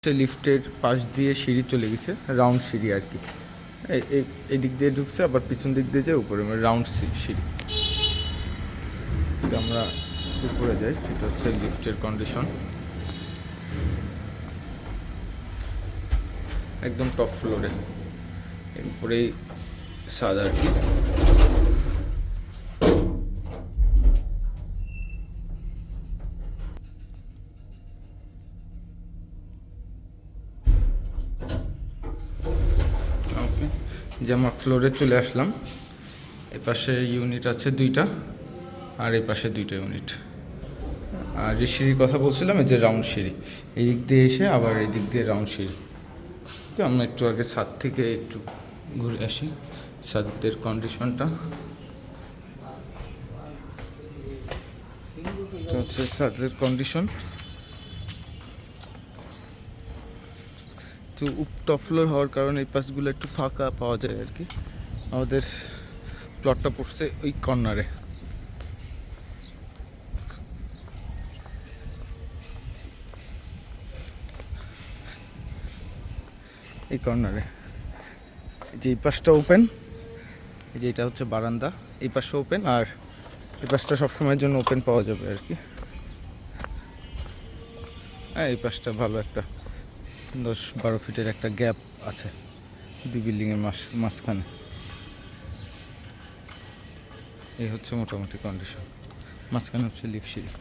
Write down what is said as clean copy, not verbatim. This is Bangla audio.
সে লিফটের পাশ দিয়ে সিঁড়ি চলে গেছে, রাউন্ড সিঁড়ি আর কি। এই দিক দিয়ে ঢুকছে, আবার পিছন দিক দিয়ে যায় উপরে, মানে রাউন্ড সিঁড়ি। আমরা উপরে যাই, এটা হচ্ছে লিফটের কন্ডিশন। একদম টপ ফ্লোরে, উপরেই ছাদ আর কি। ওকে, যে আমরা ফ্লোরে চলে আসলাম। এপাশে ইউনিট আছে 2টা, আর এই পাশে 2টা ইউনিট। আর যে সিঁড়ির কথা বলছিলাম, এই যে রাউন্ড সিঁড়ি, এই দিক দিয়ে এসে আবার এই দিক দিয়ে রাউন্ড সিঁড়ি। আমরা একটু আগে ছাদ থেকে একটু ঘুরে আসি ছাদের কন্ডিশনটা। এটা হচ্ছে ছাদের কন্ডিশন। তো টপ ফ্লোর হওয়ার কারণে এই পাশগুলো একটু ফাঁকা পাওয়া যায় আর কি। আমাদের প্লটটা পড়ছে ওই কর্নারে। এই কর্নারে যে এই পাশটা ওপেন, এই যে এটা হচ্ছে বারান্দা, এই পাশটা ওপেন, আর এই পাশটা সবসময়ের জন্য ওপেন পাওয়া যাবে আর কি। হ্যাঁ, এই পাশটা ভালো, একটা 10-12 ফিটের একটা গ্যাপ আছে 2 বিল্ডিংয়ের মাঝখানে। এই হচ্ছে মোটামুটি কন্ডিশন। মাঝখানে হচ্ছে লিফট সিঁড়ি।